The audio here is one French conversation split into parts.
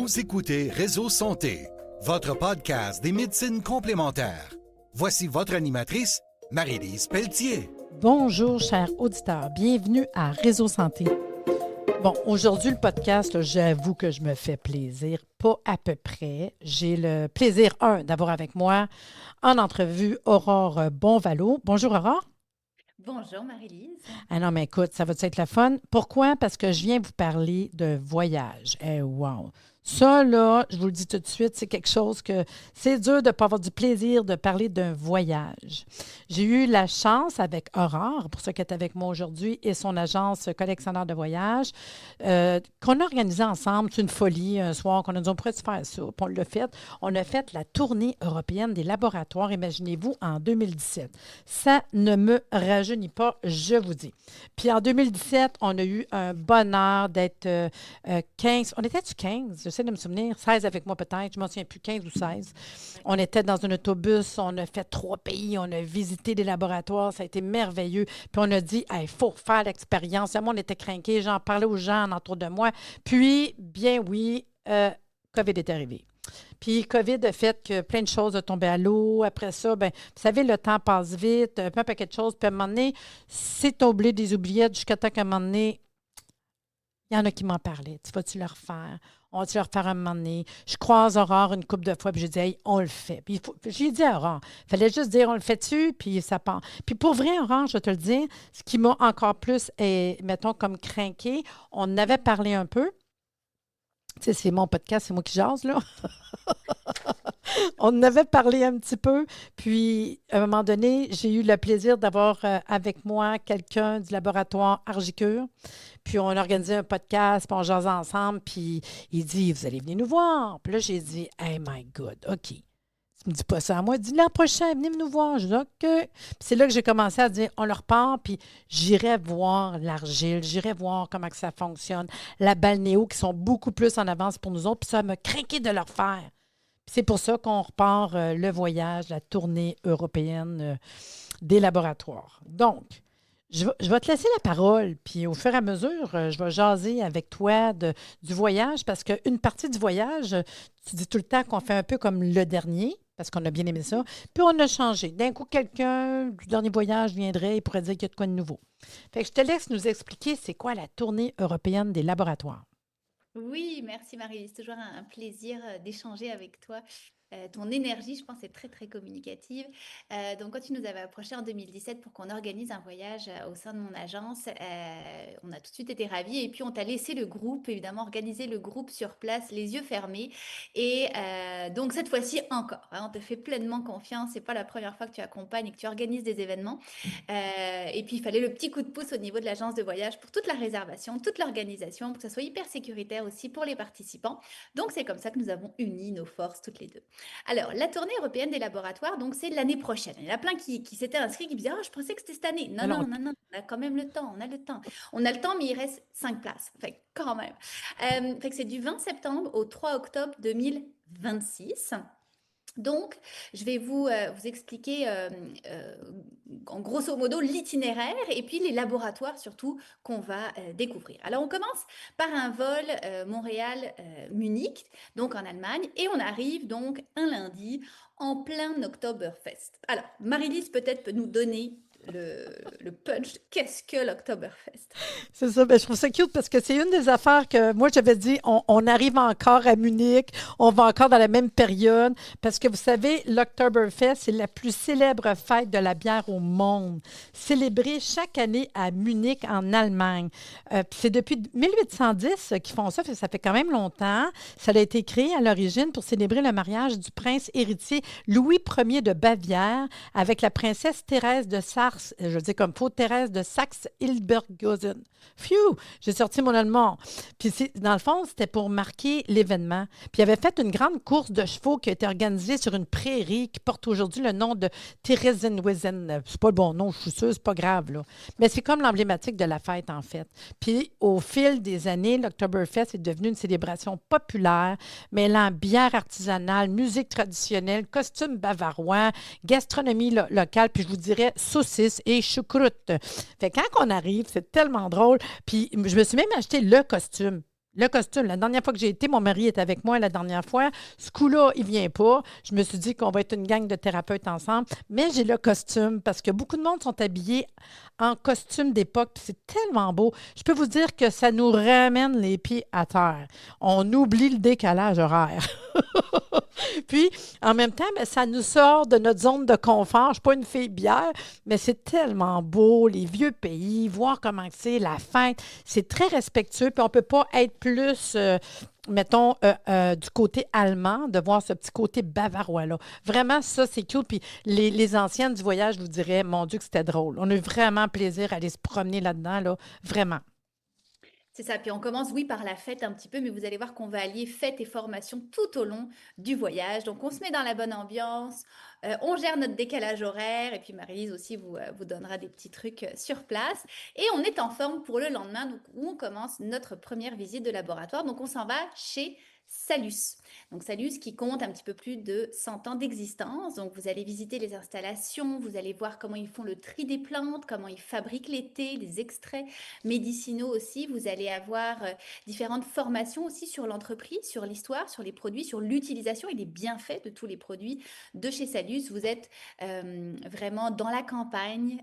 Vous écoutez Réseau Santé, votre podcast des médecines complémentaires. Voici votre animatrice, Marie-Lise Pelletier. Bonjour, chers auditeurs. Bienvenue à Réseau Santé. Bon, aujourd'hui, le podcast, là, j'avoue que je me fais plaisir, pas à peu près. J'ai le plaisir, d'avoir avec moi en entrevue Aurore Bonvalot. Bonjour, Aurore. Bonjour Marie-Lise. Ah non, mais écoute, ça va être le fun. Pourquoi? Parce que je viens vous parler de voyage. Wow! Ça, là, je vous le dis tout de suite, c'est quelque chose que c'est dur de ne pas avoir du plaisir de parler d'un voyage. J'ai eu la chance avec Aurore, pour ceux qui est avec moi aujourd'hui, et son agence collectionneur de voyages, qu'on a organisé ensemble. C'est une folie un soir qu'on a dit on pourrait faire ça. Puis on l'a fait. On a fait la tournée européenne des laboratoires, imaginez-vous, en 2017. Ça ne me rajeunit pas, je vous dis. Puis en 2017, on a eu un bonheur d'être 15. On était-tu 15? J'essaie de me souvenir. 16 avec moi peut-être. Je ne m'en souviens plus, 15 ou 16. On était dans un autobus. On a fait 3 pays. On a visité des laboratoires. Ça a été merveilleux. Puis on a dit, il faut faire l'expérience. Moi, on était craqués. J'en parlais aux gens autour de moi. Puis, bien oui, COVID est arrivé. Puis, COVID a fait que plein de choses ont tombé à l'eau. Après ça, bien, vous savez, le temps passe vite, un paquet de choses. Puis, à un moment donné, c'est oublié des oubliettes jusqu'à temps qu'à un moment donné, il y en a qui m'en parlaient. Tu vas-tu le refaire? On va-tu le refaire un moment donné? Je croise Aurore une couple de fois, puis je dis, hey, on le fait. Puis j'ai dit à Aurore, il fallait juste dire, on le fait-tu, puis ça part. Puis pour vrai, Aurore, je vais te le dire, ce qui m'a encore plus, mettons, comme craqué, on en avait parlé un peu. Tu sais, c'est mon podcast, c'est moi qui jase, là. On en avait parlé un petit peu, puis à un moment donné, j'ai eu le plaisir d'avoir avec moi quelqu'un du laboratoire Argicure, puis on a organisé un podcast, puis on jasait ensemble, puis il dit, vous allez venir nous voir. Puis là, j'ai dit, hey my God, OK. Tu me dis pas ça à moi, il dit, l'an prochain, venez nous voir. Je dis, OK. Puis c'est là que j'ai commencé à dire, on leur part, puis j'irai voir l'argile, j'irai voir comment que ça fonctionne, la balnéo, qui sont beaucoup plus en avance pour nous autres, puis ça m'a craqué de leur faire. C'est pour ça qu'on repart le voyage, la tournée européenne des laboratoires. Donc, je vais te laisser la parole, puis au fur et à mesure, je vais jaser avec toi du voyage, parce qu'une partie du voyage, tu dis tout le temps qu'on fait un peu comme le dernier, parce qu'on a bien aimé ça, puis on a changé. D'un coup, quelqu'un du dernier voyage viendrait et pourrait dire qu'il y a de quoi de nouveau. Fait que je te laisse nous expliquer c'est quoi la tournée européenne des laboratoires. Oui, merci Marie. C'est toujours un plaisir d'échanger avec toi. Ton énergie, je pense, est très, très communicative. Donc, quand tu nous avais approché en 2017 pour qu'on organise un voyage au sein de mon agence, on a tout de suite été ravis. Et puis, on t'a laissé le groupe, évidemment, organiser le groupe sur place, les yeux fermés. Et donc, cette fois-ci encore, on te fait pleinement confiance. C'est pas la première fois que tu accompagnes et que tu organises des événements. Et puis, il fallait le petit coup de pouce au niveau de l'agence de voyage pour toute la réservation, toute l'organisation, pour que ça soit hyper sécuritaire aussi pour les participants. Donc, c'est comme ça que nous avons uni nos forces toutes les deux. Alors, la tournée européenne des laboratoires, donc c'est l'année prochaine. Il y en a plein qui s'étaient inscrits, qui me disaient, je pensais que c'était cette année. Non, on a quand même le temps, on a le temps. On a le temps, mais il reste 5 places. Fait quand même. Fait que c'est du 20 septembre au 3 octobre 2026. Donc, je vais vous expliquer en grosso modo l'itinéraire et puis les laboratoires surtout qu'on va découvrir. Alors, on commence par un vol Montréal-Munich, donc en Allemagne, et on arrive donc un lundi en plein Oktoberfest. Alors, Marie-Lise peut-être peut nous donner le punch. Qu'est-ce que l'Oktoberfest? C'est ça, je trouve ça cute parce que c'est une des affaires que moi j'avais dit, on arrive encore à Munich, on va encore dans la même période, parce que vous savez, l'Oktoberfest, c'est la plus célèbre fête de la bière au monde, célébrée chaque année à Munich, en Allemagne. C'est depuis 1810 qu'ils font ça, ça fait quand même longtemps. Ça a été créé à l'origine pour célébrer le mariage du prince héritier Louis Ier de Bavière avec la princesse Thérèse de Saxe, je veux dire comme faux, Thérèse de Saxe-Hildburghausen. Phew! J'ai sorti mon allemand. Puis, dans le fond, c'était pour marquer l'événement. Puis, il avait fait une grande course de chevaux qui a été organisée sur une prairie qui porte aujourd'hui le nom de Theresienwiesen. C'est pas le bon nom, je suis sûre, c'est pas grave, là. Mais c'est comme l'emblématique de la fête, en fait. Puis, au fil des années, l'Oktoberfest est devenu une célébration populaire, mêlant bière artisanale, musique traditionnelle, costumes bavarois, gastronomie locale, puis je vous dirais saucisses et choucroute. Fait que quand on arrive, c'est tellement drôle. Puis je me suis même acheté le costume. Le costume, la dernière fois que j'ai été, mon mari est avec moi la dernière fois. Ce coup-là, il ne vient pas. Je me suis dit qu'on va être une gang de thérapeutes ensemble, mais j'ai le costume parce que beaucoup de monde sont habillés en costume d'époque, puis c'est tellement beau. Je peux vous dire que ça nous ramène les pieds à terre. On oublie le décalage horaire. Puis, en même temps, ben, ça nous sort de notre zone de confort. Je ne suis pas une fille bière, mais c'est tellement beau, les vieux pays, voir comment c'est, la fête. C'est très respectueux, puis on ne peut pas être plus, mettons, du côté allemand, de voir ce petit côté bavarois-là. Vraiment, ça, c'est cute. Puis les anciennes du voyage vous diraient, mon Dieu, que c'était drôle. On a eu vraiment plaisir à aller se promener là-dedans, là, vraiment. C'est ça. Puis on commence, oui, par la fête un petit peu, mais vous allez voir qu'on va allier fête et formation tout au long du voyage. Donc, on se met dans la bonne ambiance, on gère notre décalage horaire, et puis Marie-Lise aussi vous donnera des petits trucs sur place. Et on est en forme pour le lendemain, donc, où on commence notre première visite de laboratoire. Donc, on s'en va chez Salus. Donc, Salus qui compte un petit peu plus de 100 ans d'existence. Donc, vous allez visiter les installations, vous allez voir comment ils font le tri des plantes, comment ils fabriquent les thés, les extraits médicinaux aussi. Vous allez avoir différentes formations aussi sur l'entreprise, sur l'histoire, sur les produits, sur l'utilisation et les bienfaits de tous les produits de chez Salus. Vous êtes vraiment dans la campagne.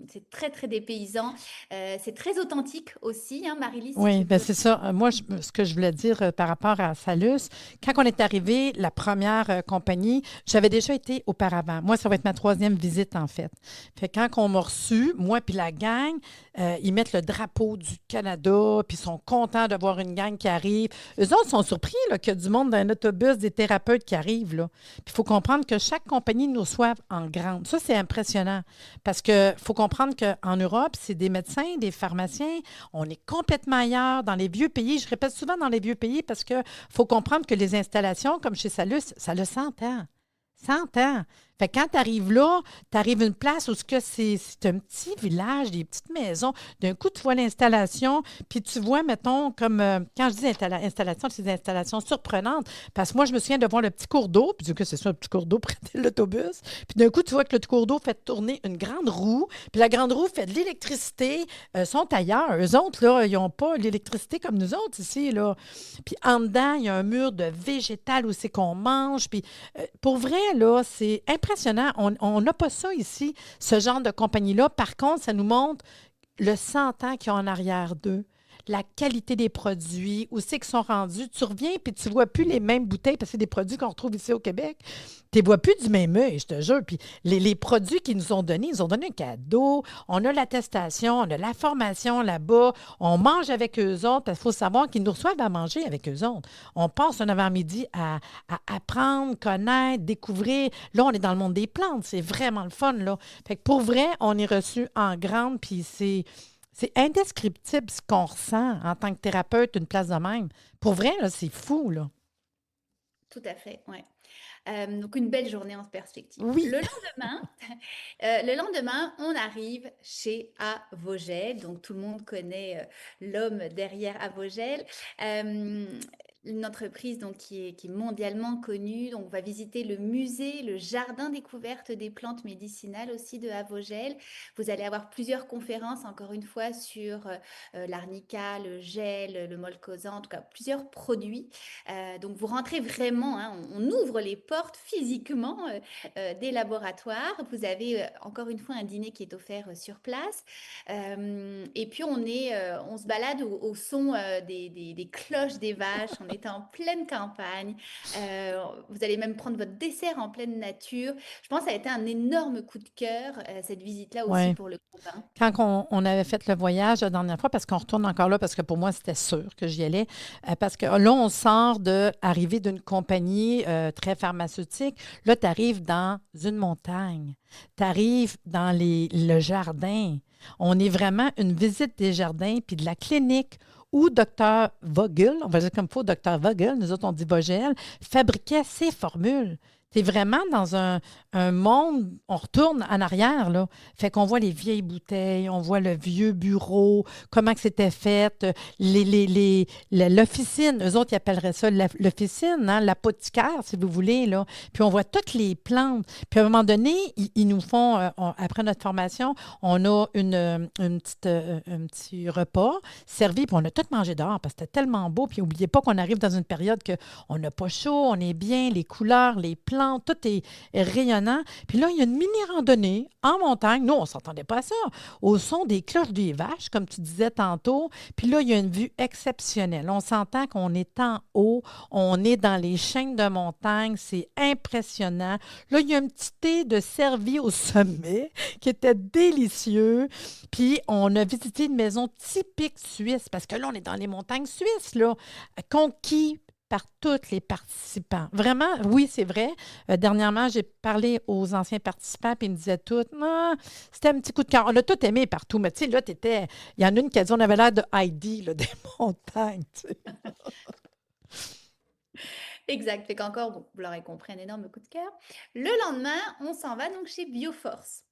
C'est très, très dépaysant. C'est très authentique aussi, hein, Marie-Lise, si Oui, tu bien veux. c'est ça. Moi, ce que je voulais dire par rapport à Salus, quand on est arrivé, la première compagnie, j'avais déjà été auparavant. Moi, ça va être ma troisième visite, en fait. Fait que quand on m'a reçu, moi puis la gang, ils mettent le drapeau du Canada, puis ils sont contents de voir une gang qui arrive. Eux autres sont surpris là, qu'il y a du monde dans un autobus, des thérapeutes qui arrivent, là. Puis il faut comprendre que chaque compagnie nous reçoit en grande. Ça, c'est impressionnant. Parce que faut comprendre qu'en Europe, c'est des médecins, des pharmaciens. On est complètement ailleurs, dans les vieux pays. Je répète souvent dans les vieux pays parce qu'il faut comprendre que les installations, comme chez Salus, ça a 100 ans. 100 ans. Fait que quand tu arrives là, tu arrives à une place où c'est un petit village, des petites maisons. D'un coup, tu vois l'installation, puis tu vois, mettons, comme quand je dis installation, c'est des installations surprenantes. Parce que moi, je me souviens de voir le petit cours d'eau, puis du coup, c'est ça, le petit cours d'eau près de l'autobus. Puis d'un coup, tu vois que le petit cours d'eau fait tourner une grande roue, puis la grande roue fait de l'électricité. Sont ailleurs. Eux autres, là, ils n'ont pas l'électricité comme nous autres ici, là. Puis en dedans, il y a un mur de végétal où c'est qu'on mange. Puis pour vrai, là, c'est impressionnant. On n'a pas ça ici, ce genre de compagnie-là. Par contre, ça nous montre le 100 ans qu'il y a en arrière d'eux, la qualité des produits, où c'est qu'ils sont rendus. Tu reviens puis tu ne vois plus les mêmes bouteilles parce que c'est des produits qu'on retrouve ici au Québec. Tu ne vois plus du même œil, je te jure. Puis les produits qu'ils nous ont donnés, ils nous ont donné un cadeau. On a l'attestation, on a la formation là-bas. On mange avec eux autres parce qu'il faut savoir qu'ils nous reçoivent à manger avec eux autres. On passe un avant-midi à apprendre, connaître, découvrir. Là, on est dans le monde des plantes. C'est vraiment le fun, là. Fait que pour vrai, on est reçu en grande, puis c'est indescriptible ce qu'on ressent en tant que thérapeute, une place de même. Pour vrai, là, c'est fou, là. Tout à fait, ouais. Donc une belle journée en perspective. Oui. Le lendemain, on arrive chez Avogel. Donc tout le monde connaît l'homme derrière Avogel. Une entreprise donc, qui est mondialement connue. Donc on va visiter le musée, le jardin découverte des plantes médicinales aussi de Avogel. Vous allez avoir plusieurs conférences, encore une fois, sur l'arnica, le gel, le molcosan, en tout cas plusieurs produits. Donc vous rentrez vraiment, hein, on ouvre les portes physiquement des laboratoires. Vous avez encore une fois un dîner qui est offert sur place. Et puis on se balade au son des cloches des vaches. On est en pleine campagne. Vous allez même prendre votre dessert en pleine nature. Je pense que ça a été un énorme coup de cœur, cette visite-là aussi Oui. pour le groupe, hein. Quand on avait fait le voyage la dernière fois, parce qu'on retourne encore là, parce que pour moi, c'était sûr que j'y allais, parce que là, on sort d'arriver d'une compagnie très pharmaceutique. Là, tu arrives dans une montagne. Tu arrives dans le jardin. On est vraiment une visite des jardins, puis de la clinique où Dr. Vogel, on va dire comme il faut, Dr. Vogel, nous autres on dit Vogel, fabriquait ses formules. Tu es vraiment dans un monde, on retourne en arrière, là. Fait qu'on voit les vieilles bouteilles, on voit le vieux bureau, comment que c'était fait, l'officine, eux autres, ils appelleraient ça l'officine, hein, l'apothicaire, si vous voulez, là. Puis on voit toutes les plantes. Puis à un moment donné, ils nous font, après notre formation, on a un petit repas servi, puis on a tout mangé dehors parce que c'était tellement beau. Puis n'oubliez pas qu'on arrive dans une période qu'on n'a pas chaud, on est bien, les couleurs, les plantes, tout est rayonnant. Puis là, il y a une mini-randonnée en montagne. Nous, on ne s'entendait pas à ça. Au son des cloches des vaches, comme tu disais tantôt. Puis là, il y a une vue exceptionnelle. On s'entend qu'on est en haut, on est dans les chaînes de montagne. C'est impressionnant. Là, il y a un petit thé de servi au sommet qui était délicieux. Puis, on a visité une maison typique suisse, parce que là, on est dans les montagnes suisses, là, conquis par tous les participants. Vraiment, oui, c'est vrai. Dernièrement, j'ai parlé aux anciens participants, puis ils me disaient tout, non, c'était un petit coup de cœur. On a tout aimé partout, mais tu sais, là, il y en a une qui a dit, on avait l'air de Heidi, là, des montagnes, tu sais. Exact. Fait qu'encore, bon, vous l'aurez compris, un énorme coup de cœur. Le lendemain, on s'en va donc chez Bioforce.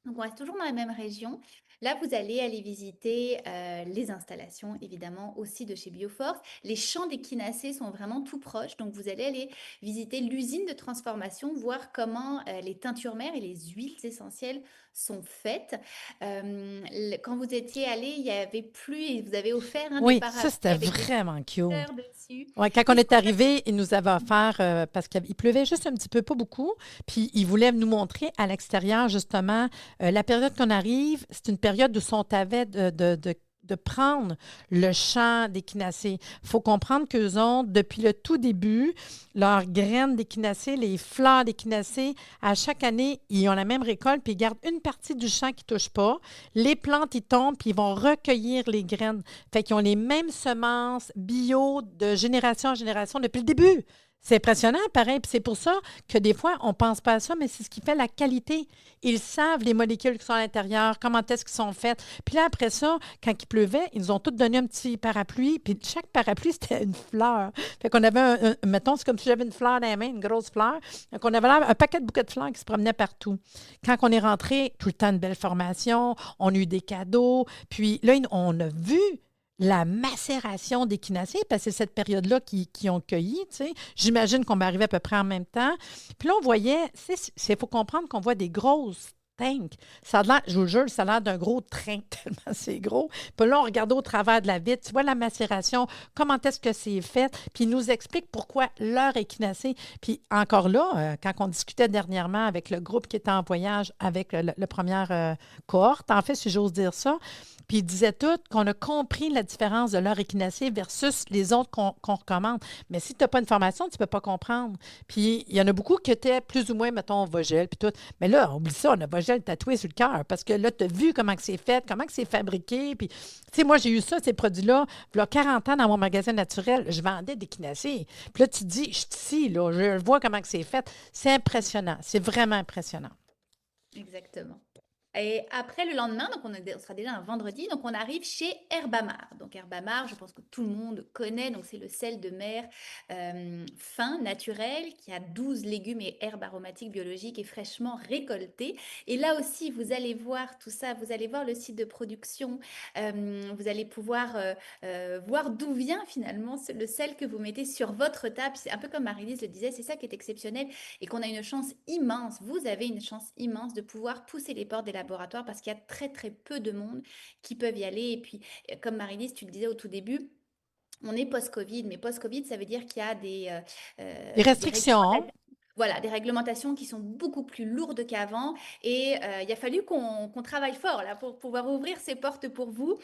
Donc, on reste toujours dans la même région. Là, vous allez aller visiter les installations, évidemment, aussi de chez Bioforce. Les champs d'équinacées sont vraiment tout proches. Donc, vous allez aller visiter l'usine de transformation, voir comment les teintures mères et les huiles essentielles sont faites. Quand vous étiez allé, il y avait plu et vous avez offert des Oui, ça, parapluies c'était avec des vraiment cute. fleurs dessus. Ouais, quand on Qu'est-ce est qu'on a arrivé, il nous avait offert, parce qu'il pleuvait juste un petit peu, pas beaucoup, puis il voulait nous montrer à l'extérieur, justement, la période qu'on arrive, c'est une période où on avait de prendre le champ d'équinacées. Il faut comprendre qu'eux autres, depuis le tout début, leurs graines d'équinacées, les fleurs d'équinacées, à chaque année, ils ont la même récolte, puis ils gardent une partie du champ qui ne touche pas. Les plantes, ils tombent, puis ils vont recueillir les graines. Fait qu'ils ont les mêmes semences bio de génération en génération depuis le début. C'est impressionnant, pareil. Puis c'est pour ça que des fois, on ne pense pas à ça, mais c'est ce qui fait la qualité. Ils savent les molécules qui sont à l'intérieur, comment est-ce qu'ils sont faites. Puis là, après ça, quand il pleuvait, ils nous ont tous donné un petit parapluie. Puis chaque parapluie, c'était une fleur. Fait qu'on avait mettons, c'est comme si j'avais une fleur dans la main, une grosse fleur. Donc, on avait un paquet de bouquets de fleurs qui se promenaient partout. Quand on est rentré, tout le temps, une belle formation. On a eu des cadeaux. Puis là, on a vu la macération d'équinacées, parce que c'est cette période-là qui ont cueilli, tu sais. J'imagine qu'on va arriver à peu près en même temps. Puis là, on voyait, il faut comprendre qu'on voit des grosses tanks. Ça a l'air, je vous le jure, ça a l'air d'un gros train, tellement c'est gros. Puis là, on regarde au travers de la vitre, tu vois la macération, comment est-ce que c'est fait, puis ils nous expliquent pourquoi leur équinacée. Puis encore là, quand on discutait dernièrement avec le groupe qui était en voyage avec la première cohorte, en fait, si j'ose dire ça, puis ils disaient tous qu'on a compris la différence de leur équinacée versus les autres qu'on recommande. Mais si tu n'as pas une formation, tu ne peux pas comprendre. Puis il y en a beaucoup qui étaient plus ou moins, mettons, Vogel, puis tout. Mais là, oublie ça, on a Vogel tatoué sur le cœur parce que là, tu as vu comment c'est fait, comment c'est fabriqué. Puis, tu sais, moi, j'ai eu ça, ces produits-là, il y a 40 ans dans mon magasin naturel, je vendais des équinacées. Puis là, tu te dis, je suis ici, là, je vois comment c'est fait. C'est impressionnant. C'est vraiment impressionnant. Exactement. Et après, le lendemain, donc on sera déjà un vendredi, donc on arrive chez Herbamar. Donc Herbamar, je pense que tout le monde connaît, donc c'est le sel de mer fin, naturel, qui a 12 légumes et herbes aromatiques biologiques et fraîchement récoltés. Et là aussi, vous allez voir tout ça, vous allez voir le site de production, vous allez pouvoir voir d'où vient finalement le sel que vous mettez sur votre table. C'est un peu comme Marie-Lise le disait, c'est ça qui est exceptionnel et qu'on a une chance immense, vous avez une chance immense de pouvoir pousser les portes des laboratoire parce qu'il y a très très peu de monde qui peuvent y aller. Et puis, comme Marie-Lise, tu le disais au tout début, on est post-Covid, mais post-Covid, ça veut dire qu'il y a des restrictions. Voilà, des réglementations qui sont beaucoup plus lourdes qu'avant et il a fallu qu'on travaille fort là pour pouvoir ouvrir ces portes pour vous.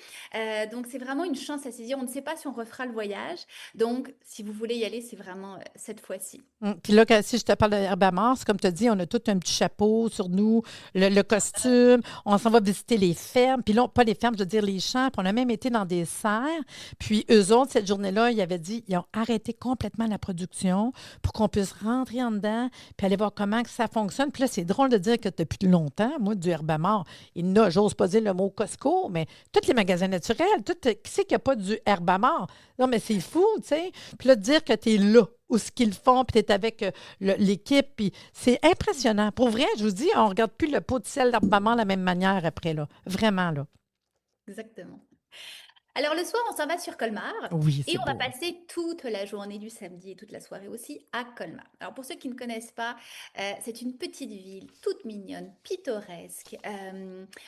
Donc c'est vraiment une chance à saisir. On ne sait pas si on refera le voyage. Donc si vous voulez y aller, c'est vraiment cette fois-ci. Puis là, si je te parle de Herbamar, c'est comme tu as dit, on a tout un petit chapeau sur nous, le costume, on s'en va visiter les fermes. Puis là, pas les fermes, je veux dire les champs. Puis on a même été dans des serres. Puis eux autres, cette journée-là, ils avaient dit, ils ont arrêté complètement la production pour qu'on puisse rentrer en dedans là-dedans, puis aller voir comment que ça fonctionne. Puis là, c'est drôle de dire que depuis longtemps, moi, du Herbamor, il n'a, j'ose pas dire le mot Costco, mais tous les magasins naturels, qui c'est qu'il n'y a pas du Herbamor? Non, mais c'est fou, tu sais. Puis là, de dire que tu es là, où ce qu'ils font, puis tu es avec l'équipe, puis c'est impressionnant. Pour vrai, je vous dis, on ne regarde plus le pot de sel d'Herbamor de la même manière après, là. Vraiment, là. Exactement. Alors le soir, on s'en va sur Colmar Oui, et c'est on va beau. passer toute la journée du samedi et toute la soirée aussi à Colmar. Alors pour ceux qui ne connaissent pas, c'est une petite ville toute mignonne, pittoresque.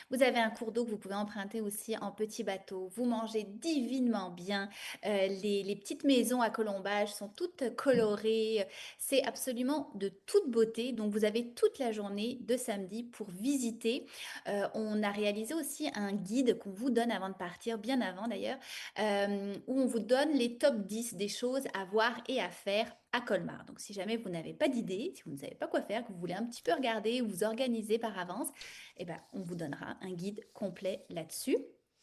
Vous avez un cours d'eau que vous pouvez emprunter aussi en petit bateau. Vous mangez divinement bien. Les petites maisons à colombage sont toutes colorées. C'est absolument de toute beauté. Donc vous avez toute la journée de samedi pour visiter. On a réalisé aussi un guide qu'on vous donne avant de partir, bien avant d'ailleurs, où on vous donne les top 10 des choses à voir et à faire à Colmar. Donc si jamais vous n'avez pas d'idée, si vous ne savez pas quoi faire, que vous voulez un petit peu regarder ou vous organiser par avance, eh ben, on vous donnera un guide complet là-dessus.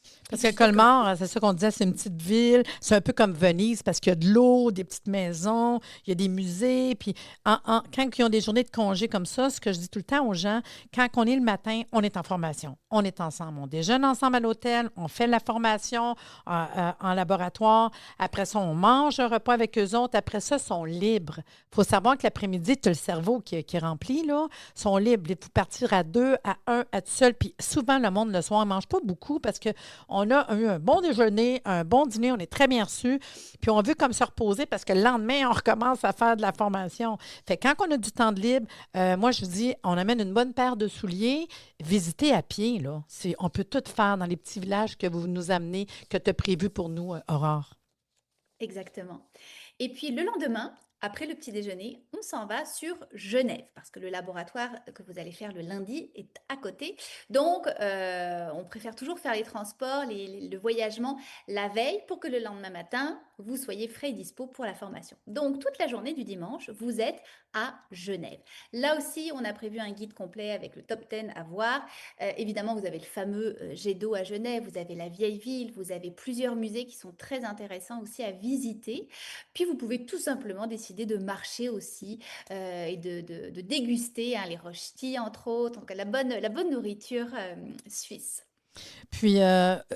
Et Parce puis que je suis sûre que vous... Colmar, c'est ça qu'on disait, c'est une petite ville. C'est un peu comme Venise parce qu'il y a de l'eau, des petites maisons, il y a des musées. Puis quand ils ont des journées de congé comme ça, ce que je dis tout le temps aux gens, quand on est le matin, on est en formation. On est ensemble. On déjeune ensemble à l'hôtel, on fait la formation en laboratoire. Après ça, on mange un repas avec eux autres. Après ça, ils sont libres. Il faut savoir que l'après-midi, tu as le cerveau qui est rempli, là. Ils sont libres. Il faut partir à deux, à un, à tout seul. Puis souvent, le monde, le soir, ne mange pas beaucoup parce que on a eu un bon déjeuner, un bon dîner, on est très bien reçus, puis on veut comme se reposer parce que le lendemain, on recommence à faire de la formation. Fait que quand on a du temps de libre, moi, je vous dis, on amène une bonne paire de souliers, visiter à pied, là. On peut tout faire dans les petits villages que vous nous amenez, que tu as prévu pour nous, Aurore. Exactement. Et puis le lendemain, après le petit déjeuner, on s'en va sur Genève parce que le laboratoire que vous allez faire le lundi est à côté. Donc, on préfère toujours faire les transports, le voyagement la veille pour que le lendemain matin, vous soyez frais et dispo pour la formation. Donc, toute la journée du dimanche, vous êtes à Genève. Là aussi, on a prévu un guide complet avec le top 10 à voir. Évidemment, vous avez le fameux jet d'eau à Genève, vous avez la vieille ville, vous avez plusieurs musées qui sont très intéressants aussi à visiter. Puis vous pouvez tout simplement décider de marcher aussi et de déguster hein, les rochtis entre autres, donc la bonne nourriture suisse. Puis,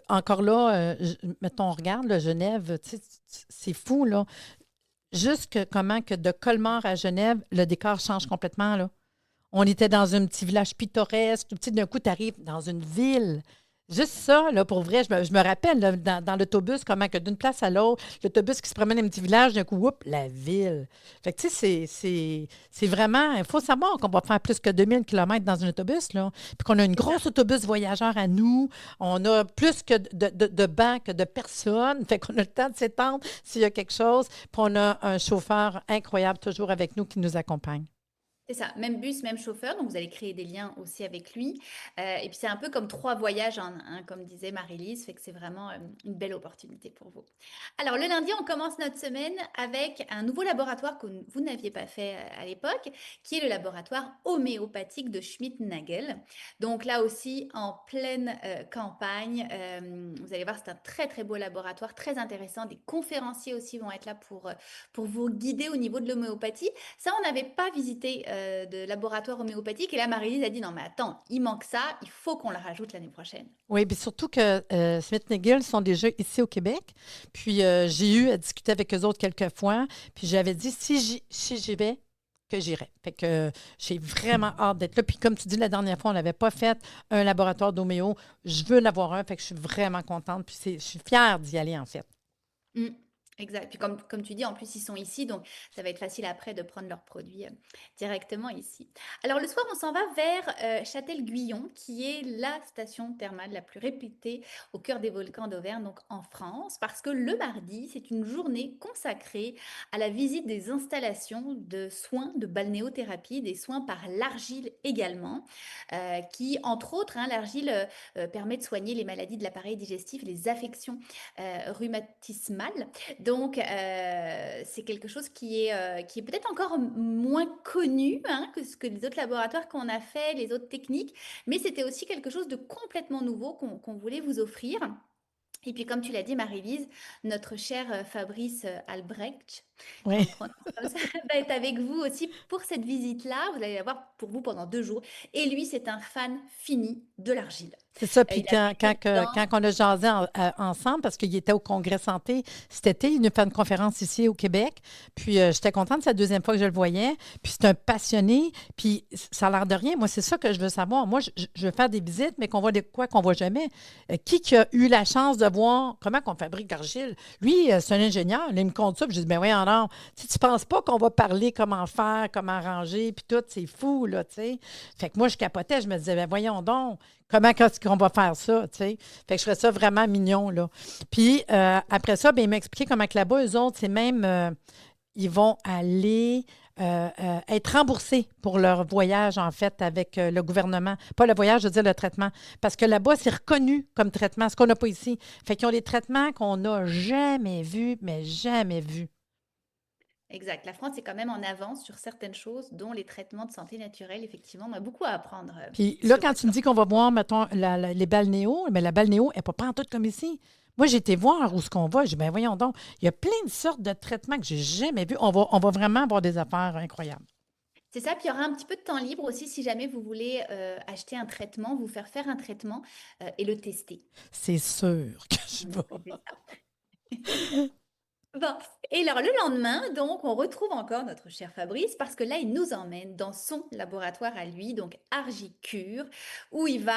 encore là, mettons, on regarde, là, Genève, tu sais, c'est fou, là. Juste comment que de Colmar à Genève, le décor change complètement, là. On était dans un petit village pittoresque, tout petit, d'un coup, tu arrives dans une ville. Juste ça, là, pour vrai, je me rappelle là, dans l'autobus, comment que d'une place à l'autre, l'autobus qui se promène dans un petit village, d'un coup, oups, la ville. Fait que, tu sais, c'est vraiment, il faut savoir qu'on va faire plus que 2000 kilomètres dans un autobus, là. Puis qu'on a une C'est ça. grosse autobus voyageur à nous. On a plus que de bancs que de personnes. Fait qu'on a le temps de s'étendre s'il y a quelque chose. Puis on a un chauffeur incroyable toujours avec nous qui nous accompagne. C'est ça, même bus, même chauffeur, donc vous allez créer des liens aussi avec lui. Et puis c'est un peu comme trois voyages en un, comme disait Marie-Lise, fait que c'est vraiment une belle opportunité pour vous. Alors le lundi, on commence notre semaine avec un nouveau laboratoire que vous n'aviez pas fait à l'époque, qui est le laboratoire homéopathique de Schmidt-Nagel. Donc là aussi, en pleine campagne, vous allez voir, c'est un très très beau laboratoire, très intéressant. Des conférenciers aussi vont être là pour vous guider au niveau de l'homéopathie. Ça, on n'avait pas visité de laboratoire homéopathique. Et là, Marie-Lise a dit, non, mais attends, il manque ça, il faut qu'on le rajoute l'année prochaine. Oui, puis surtout que Smith McGill sont déjà ici au Québec. Puis j'ai eu à discuter avec eux autres quelques fois. Puis j'avais dit, si j'y vais, que j'irai. Fait que j'ai vraiment hâte d'être là. Puis comme tu dis, la dernière fois, on n'avait pas fait un laboratoire d'homéo. Je veux en avoir un. Fait que je suis vraiment contente. Puis je suis fière d'y aller, en fait. Mm, exact. Puis comme tu dis, en plus, ils sont ici, donc ça va être facile après de prendre leurs produits directement ici. Alors le soir, on s'en va vers Châtel-Guyon, qui est la station thermale la plus réputée au cœur des volcans d'Auvergne, donc en France, parce que le mardi, c'est une journée consacrée à la visite des installations de soins de balnéothérapie, des soins par l'argile également, qui, entre autres, hein, l'argile permet de soigner les maladies de l'appareil digestif, les affections rhumatismale. Donc, c'est quelque chose qui est peut-être encore moins connu hein, que ce que les autres laboratoires qu'on a fait, les autres techniques, mais c'était aussi quelque chose de complètement nouveau qu'on voulait vous offrir. Et puis, comme tu l'as dit, Marie-Lise, notre cher Fabrice Albrecht, on Oui, le prononce comme ça, va être avec vous aussi pour cette visite-là. Vous allez l'avoir pour vous pendant 2 jours. Et lui, c'est un fan fini de l'argile. c'est ça. Puis Il a baigné quand dedans. on a jasé ensemble, parce qu'il était au Congrès Santé cet été, il nous fait une conférence ici au Québec. Puis j'étais contente, c'est la deuxième fois que je le voyais. Puis c'est un passionné. Puis ça a l'air de rien. Moi, c'est ça que je veux savoir. Moi, je veux faire des visites, mais qu'on voit de quoi qu'on voit jamais. Qui a eu la chance de voir comment on fabrique l'argile? Lui, c'est un ingénieur. Là, il me compte ça. Puis je dis, ben oui, alors, tu ne penses pas qu'on va parler comment faire, comment ranger, puis tout, c'est fou, là, tu sais. Fait que moi, je capotais. Je me disais, ben voyons donc. Comment est-ce qu'on va faire ça, tu sais? Fait que je ferais ça vraiment mignon, là. Puis après ça, ben, il m'a expliqué comment que là-bas, eux autres, c'est même, ils vont aller être remboursés pour leur voyage, en fait, avec le gouvernement. Pas le voyage, je veux dire le traitement. Parce que là-bas, c'est reconnu comme traitement, ce qu'on n'a pas ici. Fait qu'ils ont des traitements qu'on n'a jamais vus, mais jamais vus. Exact. La France est quand même en avance sur certaines choses, dont les traitements de santé naturelle. Effectivement, on a beaucoup à apprendre Puis là, sur quand tu me dis qu'on va voir, mettons, les balnéos, mais la balnéo n'est pas pantoute comme ici. Moi, j'ai été voir où ce qu'on va. J'ai dit, ben voyons donc, il y a plein de sortes de traitements que j'ai jamais vus. On va vraiment avoir des affaires incroyables. C'est ça, puis il y aura un petit peu de temps libre aussi si jamais vous voulez acheter un traitement, vous faire faire un traitement et le tester. C'est sûr que je Mm, vais. c'est ça. Bon, et alors le lendemain, donc, on retrouve encore notre cher Fabrice parce que là, il nous emmène dans son laboratoire à lui, donc Argicure, où il va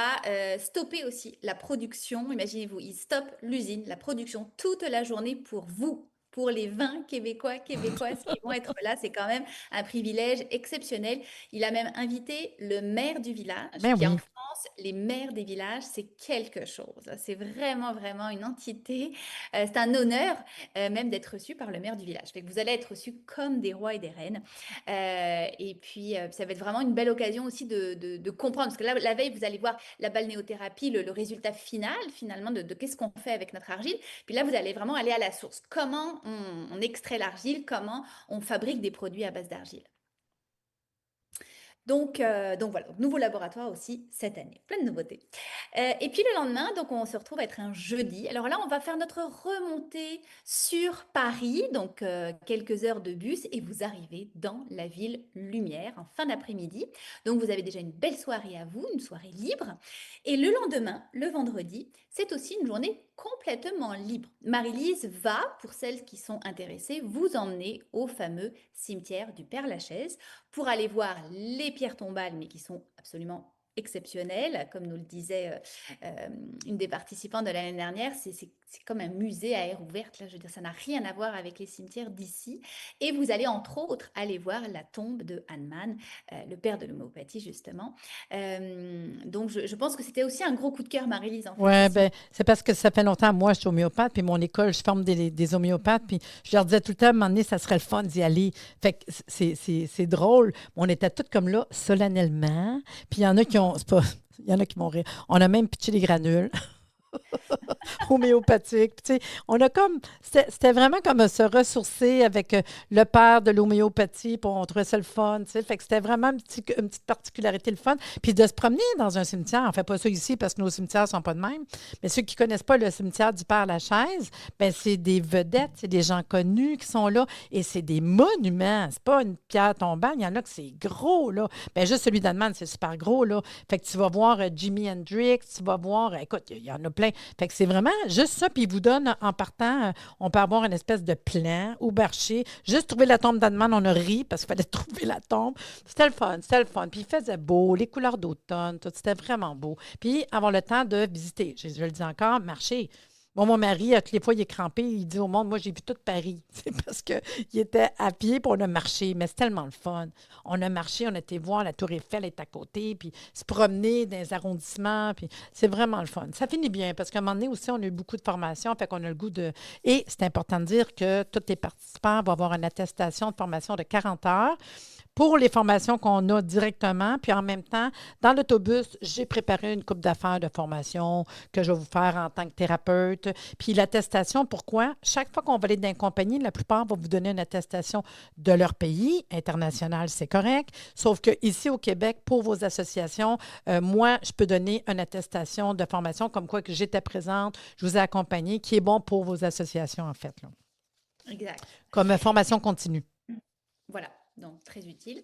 stopper aussi la production. Imaginez-vous, il stoppe l'usine, la production toute la journée pour vous. Pour les 20 Québécois, Québécoises qui vont être là, c'est quand même un privilège exceptionnel. Il a même invité le maire du village, Ben qui en oui. France, les maires des villages, c'est quelque chose. C'est vraiment, vraiment une entité. C'est un honneur même d'être reçu par le maire du village. Fait que vous allez être reçus comme des rois et des reines. Et puis, ça va être vraiment une belle occasion aussi de comprendre. Parce que là, la veille, vous allez voir la balnéothérapie, le résultat final, finalement, de qu'est-ce qu'on fait avec notre argile. Puis là, vous allez vraiment aller à la source. Comment on extrait l'argile, comment on fabrique des produits à base d'argile. Donc voilà, nouveau laboratoire aussi cette année, plein de nouveautés. Et puis le lendemain, donc on se retrouve à être un jeudi. Alors là, on va faire notre remontée sur Paris, donc quelques heures de bus, et vous arrivez dans la ville Lumière en fin d'après-midi. Donc vous avez déjà une belle soirée à vous, une soirée libre. Et le lendemain, le vendredi, c'est aussi une journée complètement libre. Marie-Lise va, pour celles qui sont intéressées, vous emmener au fameux cimetière du Père-Lachaise pour aller voir les pierres tombales, mais qui sont absolument exceptionnelles. Comme nous le disait une des participantes de l'année dernière, c'est comme un musée à air ouverte. Là, je veux dire, ça n'a rien à voir avec les cimetières d'ici. Et vous allez entre autres aller voir la tombe de Hahnemann, le père de l'homéopathie justement. Donc je pense que c'était aussi un gros coup de cœur, Marie-Lise, en fait Oui, aussi. ben, c'est parce que ça fait longtemps, moi, je suis homéopathe, puis mon école, je forme des homéopathes, puis je leur disais tout le temps, à un moment donné, ça serait le fun d'y aller. Fait que c'est drôle. On était tous comme là, solennellement, puis il y en a qui ont, c'est pas, il y en a qui vont rire. On a même pitché des granules homéopathique. Puis, tu sais, on a comme, c'était vraiment comme se ressourcer avec le père de l'homéopathie, puis on trouvait ça le fun, tu sais. Fait que c'était vraiment une petite particularité le fun. Puis de se promener dans un cimetière, on fait pas ça ici parce que nos cimetières sont pas de même, mais ceux qui connaissent pas le cimetière du Père-Lachaise, ben c'est des vedettes, c'est des gens connus qui sont là, et c'est des monuments. C'est pas une pierre tombale, il y en a que c'est gros, là. Ben juste celui d'Allemagne, c'est super gros, là. Fait que tu vas voir Jimi Hendrix, tu vas voir, écoute, il y en a plein. Fait que c'est vraiment juste ça, puis il vous donne, en partant, on peut avoir une espèce de plan ou marché. Juste trouver la tombe d'Allemagne, on a ri parce qu'il fallait trouver la tombe. C'était le fun, c'était le fun. Puis il faisait beau, les couleurs d'automne, tout, c'était vraiment beau. Puis avoir le temps de visiter, je le dis encore, marcher. Bon, mon mari, toutes les fois, il est crampé, il dit au monde, moi, j'ai vu tout Paris. C'est parce qu'il était à pied, puis on a marché. Mais c'est tellement le fun. On a marché, on a été voir la Tour Eiffel est à côté, puis se promener dans les arrondissements, puis c'est vraiment le fun. Ça finit bien, parce qu'à un moment donné aussi, on a eu beaucoup de formations, fait qu'on a le goût de... Et c'est important de dire que tous les participants vont avoir une attestation de formation de 40 heures pour les formations qu'on a directement. Puis en même temps, dans l'autobus, j'ai préparé une coupe d'affaires de formation que je vais vous faire en tant que thérapeute. Puis l'attestation, pourquoi? Chaque fois qu'on va aller dans une compagnie, la plupart vont vous donner une attestation de leur pays. International, c'est correct. Sauf qu'ici au Québec, pour vos associations, moi, je peux donner une attestation de formation comme quoi que j'étais présente, je vous ai accompagné, qui est bon pour vos associations, en fait. Là. Exact. Comme formation continue. Voilà, donc très utile.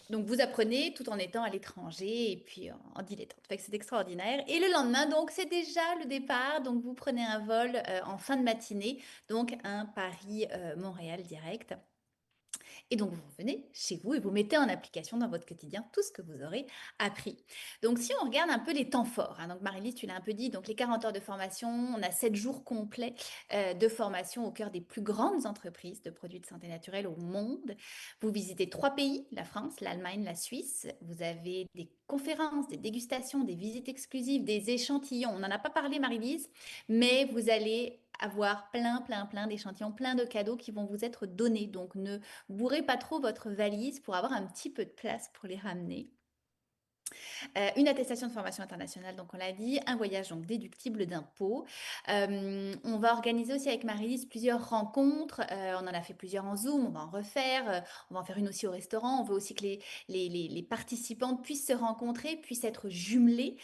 Donc vous apprenez tout en étant à l'étranger et puis en dilettante. Fait que c'est extraordinaire. Et le lendemain, donc c'est déjà le départ. Donc vous prenez un vol en fin de matinée, donc un Paris-Montréal direct. Et donc, vous revenez chez vous et vous mettez en application dans votre quotidien tout ce que vous aurez appris. Donc, si on regarde un peu les temps forts, hein, donc Marie-Lise, tu l'as un peu dit, donc les 40 heures de formation, on a 7 jours complets de formation au cœur des plus grandes entreprises de produits de santé naturelle au monde. Vous visitez 3 pays, la France, l'Allemagne, la Suisse. Vous avez des conférences, des dégustations, des visites exclusives, des échantillons. On n'en a pas parlé, Marie-Lise, mais vous allez avoir plein d'échantillons, plein de cadeaux qui vont vous être donnés. Donc, ne bourrez pas trop votre valise pour avoir un petit peu de place pour les ramener. Une attestation de formation internationale, donc on l'a dit, un voyage donc déductible d'impôts. On va organiser aussi avec Marie-Lise plusieurs rencontres. On en a fait plusieurs en Zoom, on va en refaire. On va en faire une aussi au restaurant. On veut aussi que les participantes puissent se rencontrer, puissent être jumelées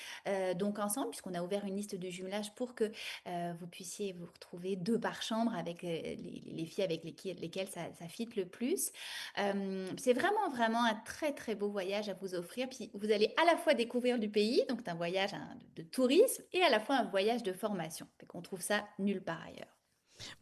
donc ensemble, puisqu'on a ouvert une liste de jumelage pour que vous puissiez vous retrouver 2 par chambre avec les filles avec lesquelles ça fit le plus. C'est vraiment un très beau voyage à vous offrir. Puis vous allez à la fois découvrir du pays, donc c'est un voyage de tourisme, et à la fois un voyage de formation. Fait qu'on trouve ça nulle part ailleurs.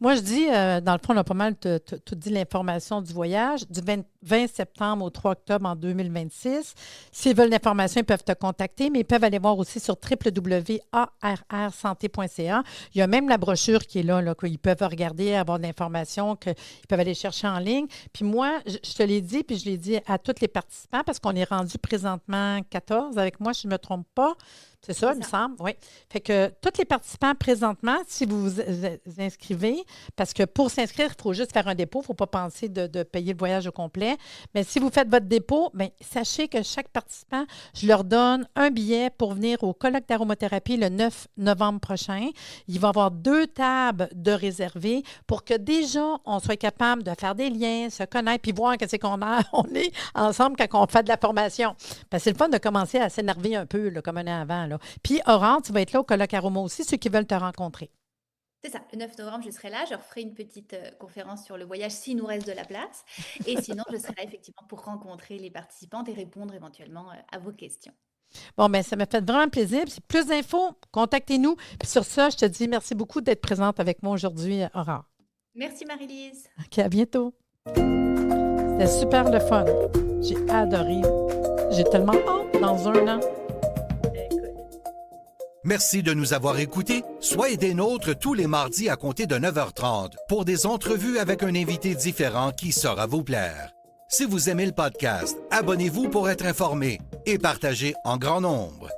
Moi, je dis, dans le fond, on a pas mal tout dit l'information du voyage, du 20 septembre au 3 octobre en 2026. S'ils veulent l'information, ils peuvent te contacter, mais ils peuvent aller voir aussi sur www.arrsanté.ca. Il y a même la brochure qui est là qu'ils peuvent regarder, avoir de l'information, qu'ils peuvent aller chercher en ligne. Puis moi, je te l'ai dit, puis je l'ai dit à tous les participants, parce qu'on est rendu présentement 14 avec moi, si je ne me trompe pas. C'est ça, il me semble, oui. Fait que tous les participants présentement, si vous vous inscrivez, parce que pour s'inscrire, il faut juste faire un dépôt, il ne faut pas penser de payer le voyage au complet. Mais si vous faites votre dépôt, bien, sachez que chaque participant, je leur donne un billet pour venir au colloque d'aromathérapie le 9 novembre prochain. Il va y avoir 2 tables de réservées pour que déjà, on soit capable de faire des liens, se connaître, puis voir qu'est-ce qu'on a. On est ensemble quand on fait de la formation. Parce que c'est le fun de commencer à s'énerver un peu, là, comme on est avant. Là. Puis, Aurore, tu vas être là au colloque Aroma aussi, ceux qui veulent te rencontrer. C'est ça, le 9 novembre, je serai là. Je referai une petite conférence sur le voyage s'il nous reste de la place. Et sinon, je serai là effectivement pour rencontrer les participantes et répondre éventuellement à vos questions. Bon, bien, ça m'a fait vraiment plaisir. Puis, plus d'infos, contactez-nous. Puis sur ça, je te dis merci beaucoup d'être présente avec moi aujourd'hui, Aurore. Merci Marie-Lise. OK, à bientôt. C'était super le fun. J'ai adoré. J'ai tellement hâte dans un an. Merci de nous avoir écoutés. Soyez des nôtres tous les mardis à compter de 9h30 pour des entrevues avec un invité différent qui saura vous plaire. Si vous aimez le podcast, abonnez-vous pour être informé et partagez en grand nombre.